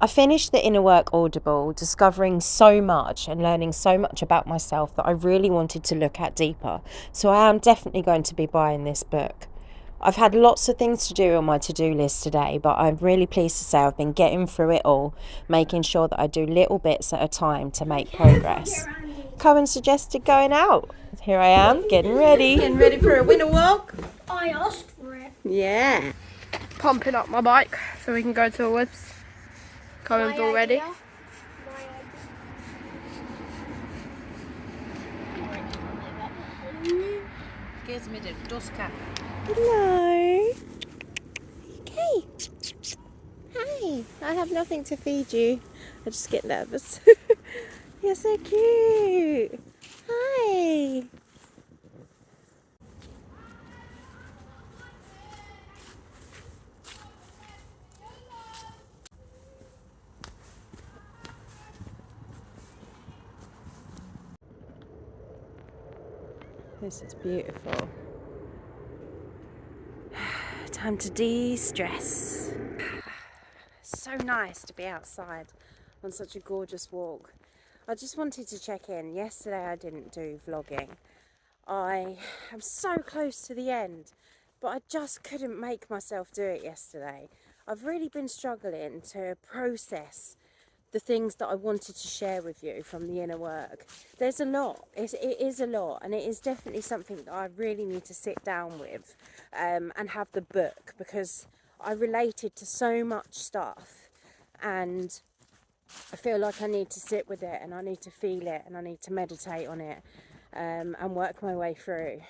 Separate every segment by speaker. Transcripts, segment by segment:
Speaker 1: I finished the Inner Work Audible, discovering so much and learning so much about myself that I really wanted to look at deeper. So I am definitely going to be buying this book. I've had lots of things to do on my to-do list today, but I'm really pleased to say I've been getting through it all, making sure that I do little bits at a time to make progress. Cohen suggested going out. Here I am, getting ready. Getting ready for a winter walk.
Speaker 2: I asked for it.
Speaker 1: Yeah.
Speaker 3: Pumping up my bike so we can go to the woods. Cohen's all ready.
Speaker 1: Gives me the dust cap. Hello. Okay. Hi. I have nothing to feed you. I just get nervous. You're so cute. Hi. This is beautiful. Time to de-stress. It's so nice to be outside on such a gorgeous walk. I just wanted to check in. Yesterday I didn't do vlogging. I am so close to the end, but I just couldn't make myself do it yesterday. I've really been struggling to process the things that I wanted to share with you from the inner work. There's a lot, it is a lot, and it is definitely something that I really need to sit down with and have the book, because I related to so much stuff and I feel like I need to sit with it and I need to feel it and I need to meditate on it and work my way through.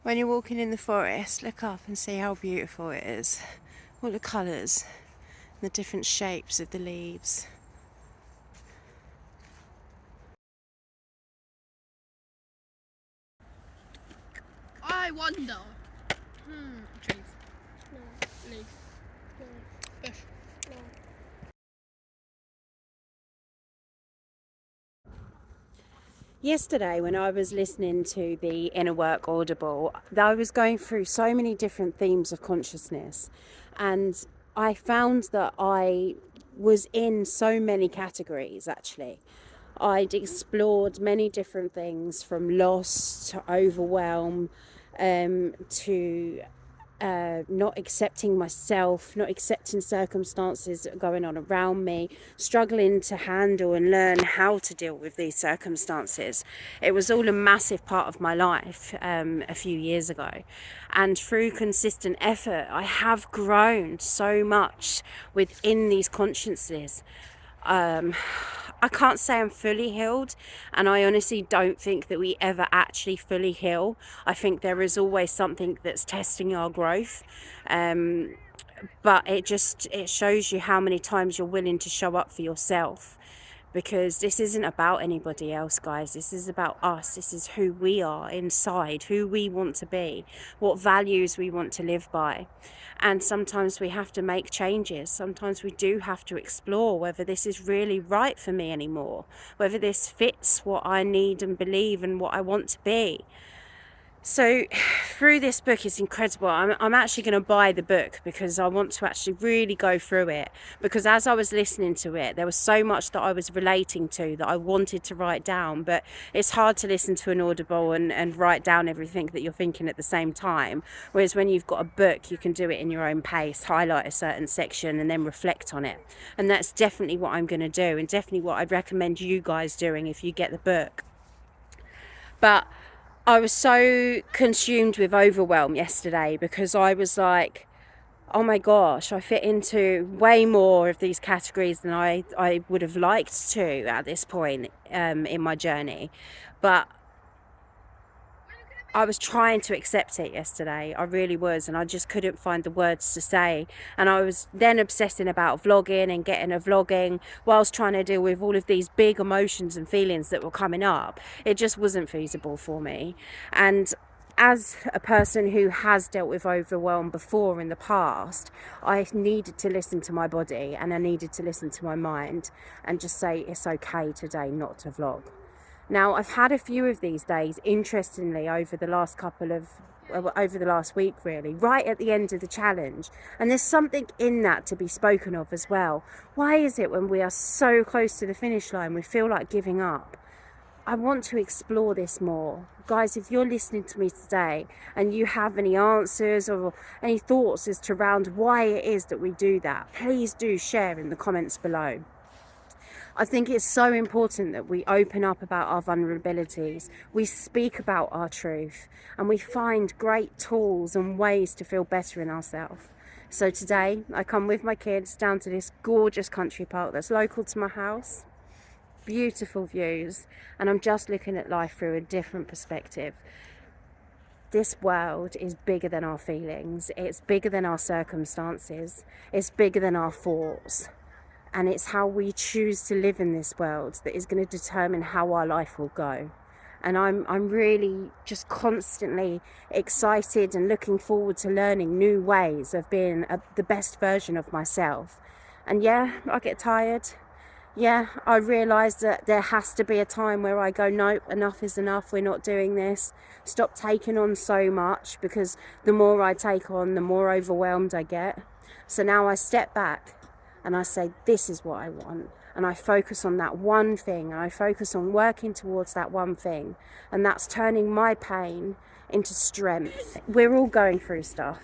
Speaker 1: When you're walking in the forest, look up and see how beautiful it is. All the colours, the different shapes of the leaves.
Speaker 3: I wonder. Trees. No. Leaves. No. Bush. No.
Speaker 1: Yesterday, when I was listening to the Inner Work Audible, I was going through so many different themes of consciousness, and I found that I was in so many categories. Actually, I'd explored many different things, from loss to overwhelm, to not accepting myself, not accepting circumstances that are going on around me, struggling to handle and learn how to deal with these circumstances. It was all a massive part of my life a few years ago, and through consistent effort I have grown so much within these consciences. I can't say I'm fully healed, and I honestly don't think that we ever actually fully heal. I think there is always something that's testing our growth, but it shows you how many times you're willing to show up for yourself, because this isn't about anybody else, guys. This is about us. This is who we are inside, who we want to be, what values we want to live by. And sometimes we have to make changes. Sometimes we do have to explore whether this is really right for me anymore, whether this fits what I need and believe and what I want to be. So through this book, it's incredible. I'm actually going to buy the book because I want to actually really go through it, because as I was listening to it, there was so much that I was relating to that I wanted to write down, but it's hard to listen to an audible and write down everything that you're thinking at the same time, whereas when you've got a book, you can do it in your own pace, highlight a certain section and then reflect on it. And that's definitely what I'm going to do, and definitely what I'd recommend you guys doing if you get the book. But I was so consumed with overwhelm yesterday, because I was like, oh my gosh, I fit into way more of these categories than I would have liked to at this point in my journey. But I was trying to accept it yesterday. I really was, and I just couldn't find the words to say. And I was then obsessing about vlogging and getting a vlogging whilst trying to deal with all of these big emotions and feelings that were coming up. It just wasn't feasible for me. And as a person who has dealt with overwhelm before in the past, I needed to listen to my body and I needed to listen to my mind and just say it's okay today not to vlog. Now, I've had a few of these days, interestingly, over the last week really, right at the end of the challenge, and there's something in that to be spoken of as well. Why is it when we are so close to the finish line we feel like giving up? I want to explore this more. Guys, if you're listening to me today and you have any answers or any thoughts as to around why it is that we do that, please do share in the comments below. I think it's so important that we open up about our vulnerabilities, we speak about our truth, and we find great tools and ways to feel better in ourselves. So today, I come with my kids down to this gorgeous country park that's local to my house. Beautiful views, and I'm just looking at life through a different perspective. This world is bigger than our feelings, it's bigger than our circumstances, it's bigger than our thoughts, and it's how we choose to live in this world that is going to determine how our life will go. And I'm really just constantly excited and looking forward to learning new ways of being the best version of myself. And yeah, I get tired. Yeah, I realise that there has to be a time where I go, nope, enough is enough, we're not doing this. Stop taking on so much, because the more I take on, the more overwhelmed I get. So now I step back and I say, this is what I want. And I focus on that one thing, and I focus on working towards that one thing. And that's turning my pain into strength. We're all going through stuff.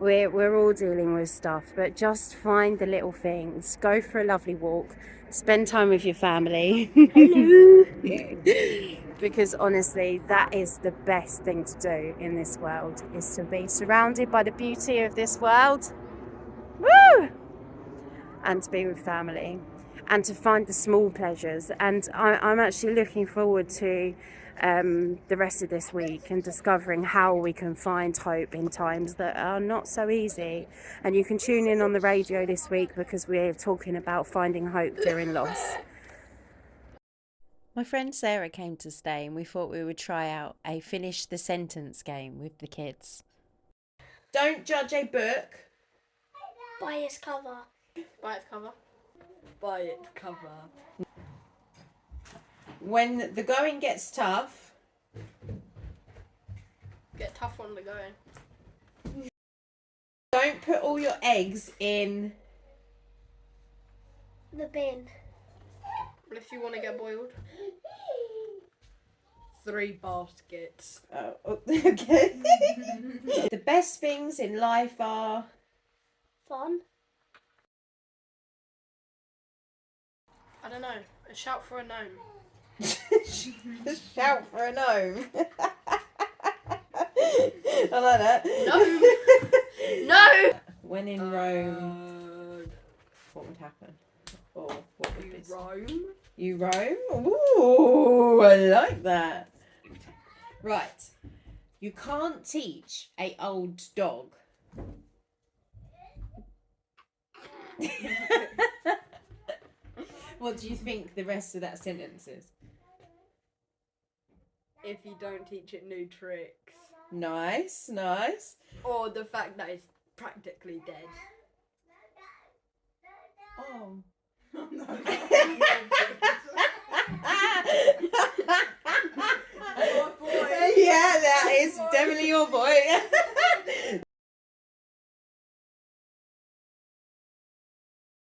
Speaker 1: We're all dealing with stuff, but just find the little things. Go for a lovely walk. Spend time with your family. Hello. Because honestly, that is the best thing to do in this world, is to be surrounded by the beauty of this world. Woo! And to be with family and to find the small pleasures. And I'm actually looking forward to the rest of this week and discovering how we can find hope in times that are not so easy. And you can tune in on the radio this week, because we're talking about finding hope during loss. My friend Sarah came to stay, and we thought we would try out a finish the sentence game with the kids. Don't judge a book
Speaker 3: By its cover. By its cover.
Speaker 2: By its cover.
Speaker 1: When the going gets tough,
Speaker 3: Get tough on the going.
Speaker 1: don't put all your eggs in
Speaker 3: The bin. Unless you want to get boiled.
Speaker 2: 3 baskets.
Speaker 1: Oh, okay. The best things in life are
Speaker 3: Fun. I don't know. A shout for a gnome.
Speaker 1: shout for a gnome. I like that.
Speaker 3: No. No.
Speaker 1: When in Rome, what would happen? Or what would this?
Speaker 2: Rome.
Speaker 1: You roam? Ooh, I like that. Right. You can't teach a old dog. What do you think the rest of that sentence is?
Speaker 2: If you don't teach it new tricks.
Speaker 1: Nice, nice.
Speaker 2: Or the fact that it's practically dead.
Speaker 1: Oh.
Speaker 2: Your boy.
Speaker 1: Yeah, that is definitely your boy.